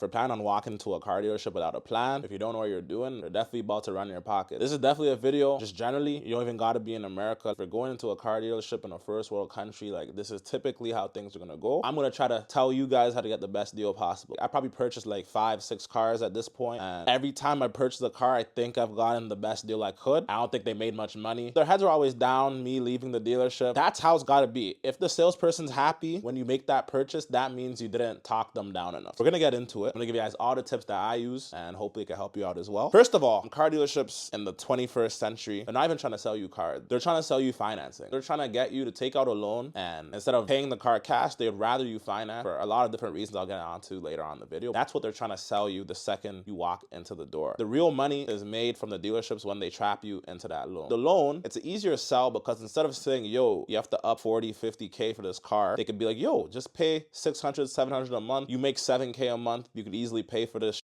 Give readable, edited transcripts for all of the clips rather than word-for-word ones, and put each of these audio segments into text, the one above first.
If you're planning on walking into a car dealership without a plan, if you don't know what you're doing, you're definitely about to run your pocket. This is definitely a video, just generally, you don't even gotta be in America. If you're going into a car dealership in a first world country, like this is typically how things are gonna go. I'm gonna try to tell you guys how to get the best deal possible. I probably purchased like 5-6 cars at this point, and every time I purchase a car, I think I've gotten the best deal I could. I don't think they made much money. Their heads are always down, me leaving the dealership. That's how it's gotta be. If the salesperson's happy when you make that purchase, that means you didn't talk them down enough. We're gonna get into it. I'm gonna give you guys all the tips that I use, and hopefully it can help you out as well. First of all, car dealerships in the 21st century, they're not even trying to sell you cars. They're trying to sell you financing. They're trying to get you to take out a loan, and instead of paying the car cash, they'd rather you finance for a lot of different reasons I'll get onto later on in the video. That's what they're trying to sell you the second you walk into the door. The real money is made from the dealerships when they trap you into that loan. The loan, it's an easier sell because instead of saying, yo, you have to up 40, 50K for this car, they could be like, yo, just pay 600, 700 a month. You make 7K a month. You could easily pay for this.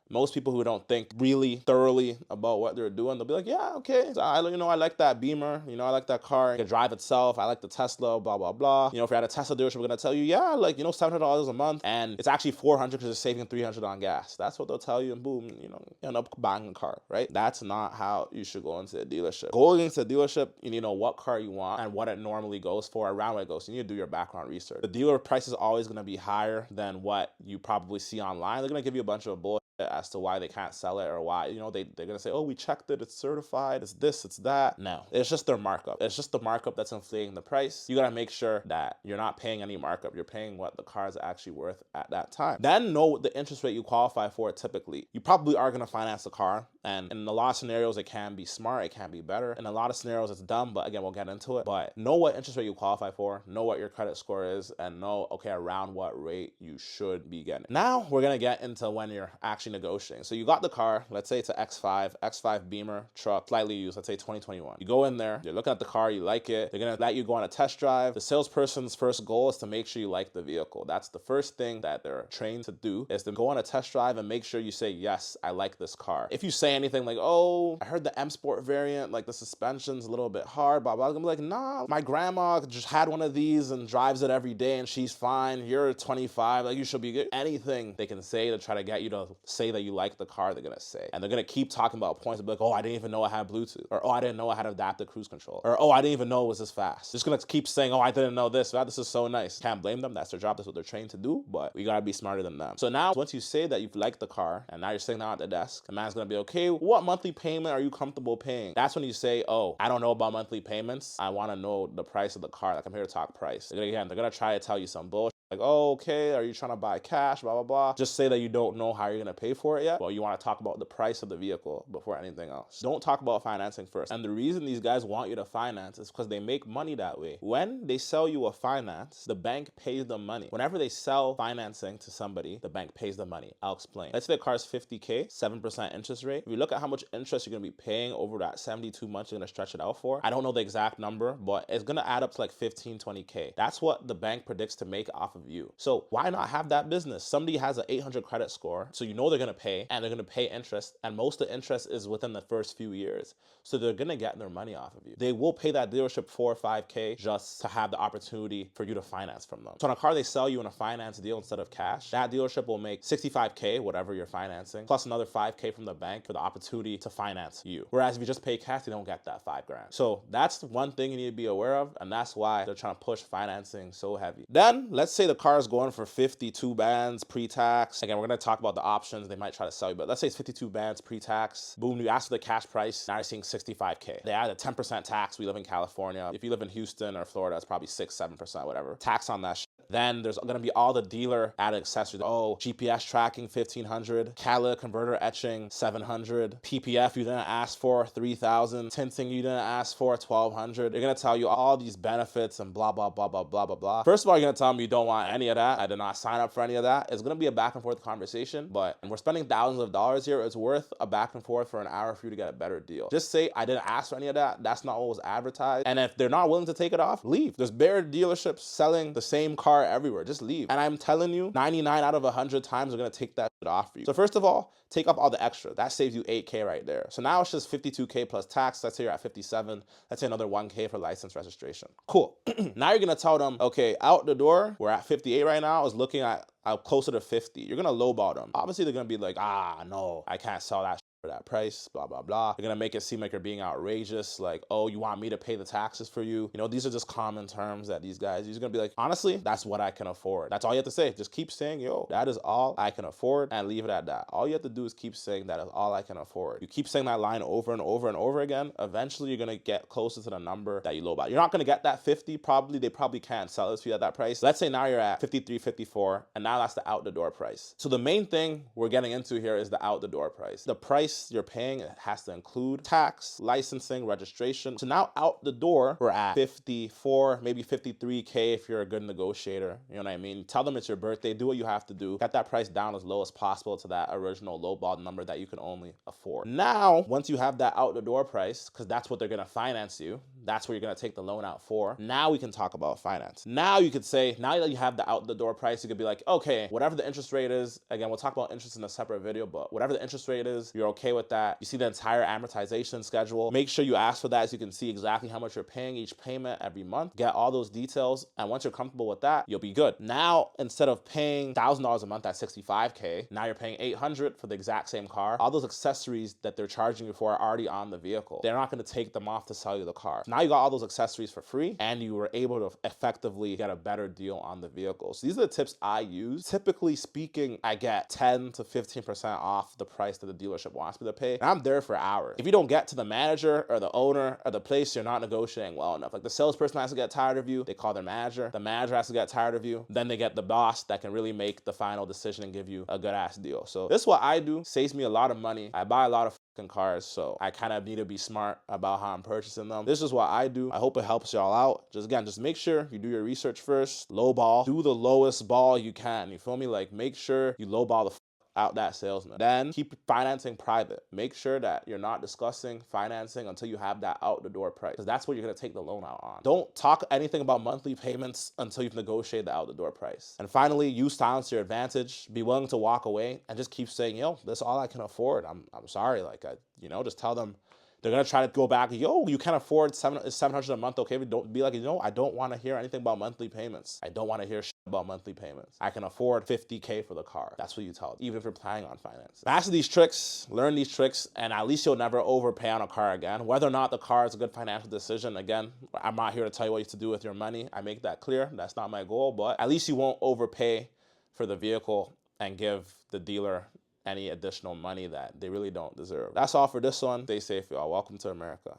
Most people who don't think really thoroughly about what they're doing, they'll be like, yeah, okay. So I like that Beamer. I like that car. It can drive itself. I like the Tesla, blah, blah, blah. If you're at a Tesla dealership, we're going to tell you, yeah, like, $700 a month. And it's actually $400 because you're saving $300 on gas. That's what they'll tell you. And boom, you end up buying a car, right? That's not how you should go into a dealership. Going into a dealership, you need to know what car you want and what it normally goes for, around what it goes. You need to do your background research. The dealer price is always going to be higher than what you probably see online. They're going to give you a bunch of bullshit as to why they can't sell it or why, they're gonna say, oh, we checked it, it's certified, it's this, it's that. No, it's just their markup. It's just the markup that's inflating the price. You gotta make sure that you're not paying any markup. You're paying what the car is actually worth at that time. Then know the interest rate you qualify for. Typically, you probably are gonna finance the car, and in a lot of scenarios, it can be smart, it can be better. In a lot of scenarios, it's dumb, but again, we'll get into it. But know what interest rate you qualify for, know what your credit score is, and know, okay, around what rate you should be getting. Now, we're gonna get into when you're actually negotiating. So you got the car, let's say it's an X5 Beamer truck, slightly used, let's say 2021. You go in there, you're looking at the car, you like it, they're gonna let you go on a test drive. The salesperson's first goal is to make sure you like the vehicle. That's the first thing that they're trained to do, is to go on a test drive and make sure you say, yes, I like this car. If you say anything like, oh, I heard the M Sport variant, like the suspension's a little bit hard, blah, blah, I'm gonna be like, nah, my grandma just had one of these and drives it every day and she's fine. You're 25, like you should be good. Anything they can say to try to get you to say that you like the car, they're gonna say. And they're gonna keep talking about points and be like, oh, I didn't even know I had Bluetooth. Or, oh, I didn't know I had adaptive cruise control. Or, oh, I didn't even know it was this fast. Just gonna keep saying, oh, I didn't know this. This is so nice. Can't blame them. That's their job. That's what they're trained to do. But we gotta be smarter than them. So now, once you say that you've liked the car, and now you're sitting down at the desk, the man's gonna be, okay, what monthly payment are you comfortable paying? That's when you say, oh, I don't know about monthly payments. I wanna know the price of the car. Like, I'm here to talk price. They're gonna try to tell you some bullshit. Like, oh, okay, are you trying to buy cash, blah, blah, blah. Just say that you don't know how you're gonna pay for it yet. Well, you wanna talk about the price of the vehicle before anything else. Don't talk about financing first. And the reason these guys want you to finance is because they make money that way. When they sell you a finance, the bank pays them money. Whenever they sell financing to somebody, the bank pays them money. I'll explain. Let's say the car's 50K, 7% interest rate. If you look at how much interest you're gonna be paying over that 72 months you're gonna stretch it out for, I don't know the exact number, but it's gonna add up to like 15, 20K. That's what the bank predicts to make off of you. So why not have that business? Somebody has an 800 credit score, so you know they're gonna pay, and they're gonna pay interest, and most of the interest is within the first few years. So they're gonna get their money off of you. They will pay that dealership 4 or 5K just to have the opportunity for you to finance from them. So on a car they sell you in a finance deal instead of cash, that dealership will make 65K, whatever you're financing, plus another 5K from the bank for the opportunity to finance you. Whereas if you just pay cash, they don't get that 5 grand. So that's one thing you need to be aware of, and that's why they're trying to push financing so heavy. Then let's say the car is going for 52 bands pre-tax. Again, we're gonna talk about the options they might try to sell you, but let's say it's 52 bands pre-tax. Boom, you ask for the cash price, now you're seeing 65K. They add a 10% tax. We live in California. If you live in Houston or Florida, it's probably 6, 7%, whatever. Tax on that shit. Then there's gonna be all the dealer added accessories. Oh, GPS tracking, 1,500. Catalytic converter etching, 700. PPF you didn't ask for, 3,000. Tinting you didn't ask for, 1,200. They're gonna tell you all these benefits and blah, blah, blah, blah, blah, blah, blah. First of all, you're gonna tell them you don't want any of that. I did not sign up for any of that. It's gonna be a back and forth conversation, but we're spending thousands of dollars here. It's worth a back and forth for an hour for you to get a better deal. Just say, I didn't ask for any of that. That's not what was advertised. And if they're not willing to take it off, leave. There's better dealerships selling the same car car everywhere. Just leave. And I'm telling you, 99 out of 100 times they're gonna take that shit off for you. So first of all, take off all the extra. That saves you 8K right there. So now it's just 52K plus tax. Let's say you're at 57. Let's say another 1K for license registration. Cool. Now you're gonna tell them, okay, out the door, we're at 58 right now. I was looking at closer to 50. You're gonna lowball them. Obviously, they're gonna be like, no, I can't sell that for that price, blah, blah, blah. You're gonna make it seem like you're being outrageous, like, oh, you want me to pay the taxes for you? You know, these are just common terms that these guys use. You're gonna be like, honestly, that's what I can afford. That's all you have to say. Just keep saying, yo, that is all I can afford, and leave it at that. All you have to do is keep saying that is all I can afford. You keep saying that line over and over and over again, eventually you're gonna get closer to the number that you lowball. You're not gonna get that 50, probably. They probably can't sell it to you at that price. Let's say now you're at 53, 54, and now that's the out the door price. So the main thing we're getting into here is the out the door price. The price you're paying, it has to include tax, licensing, registration. So now out the door, we're at 54, maybe 53K if you're a good negotiator. You know what I mean? Tell them it's your birthday, do what you have to do. Get that price down as low as possible to that original lowball number that you can only afford. Now, once you have that out the door price, because that's what they're gonna finance you, that's what you're gonna take the loan out for. Now we can talk about finance. Now you could say, now that you have the out the door price, you could be like, okay, whatever the interest rate is, again, we'll talk about interest in a separate video, but whatever the interest rate is, you're okay with that. You see the entire amortization schedule. Make sure you ask for that so you can see exactly how much you're paying each payment every month. Get all those details. And once you're comfortable with that, you'll be good. Now, instead of paying $1,000 a month at 65K, now you're paying $800 for the exact same car. All those accessories that they're charging you for are already on the vehicle. They're not going to take them off to sell you the car. So now you got all those accessories for free and you were able to effectively get a better deal on the vehicle. So these are the tips I use. Typically speaking, I get 10 to 15% off the price that the dealership wants me to pay. And I'm there for hours. If you don't get to the manager or the owner or the place, you're not negotiating well enough. Like the salesperson has to get tired of you. They call their manager. The manager has to get tired of you. Then they get the boss that can really make the final decision and give you a good ass deal. So this is what I do. Saves me a lot of money. I buy a lot of cars, so I kind of need to be smart about how I'm purchasing them. This is what I do. I hope it helps y'all out. Just make sure you do your research first. Low ball. Do the lowest ball you can. You feel me? Like, make sure you low ball the out that salesman. Then keep financing private. Make sure that you're not discussing financing until you have that out the door price, because that's what you're going to take the loan out on. Don't talk anything about monthly payments until you've negotiated the out the door price. And finally, use silence to your advantage. Be willing to walk away and just keep saying, yo, that's all I can afford. I'm sorry. Like, just tell them. They're going to try to go back, yo, you can't afford $700 a month, okay? But don't be like, I don't want to hear anything about monthly payments. I don't want to hear shit about monthly payments. I can afford 50K for the car. That's what you tell them, even if you're planning on finance. Master these tricks, learn these tricks, and at least you'll never overpay on a car again. Whether or not the car is a good financial decision, again, I'm not here to tell you what to do with your money. I make that clear. That's not my goal, but at least you won't overpay for the vehicle and give the dealer any additional money that they really don't deserve. That's all for this one. Stay safe, y'all. Welcome to America.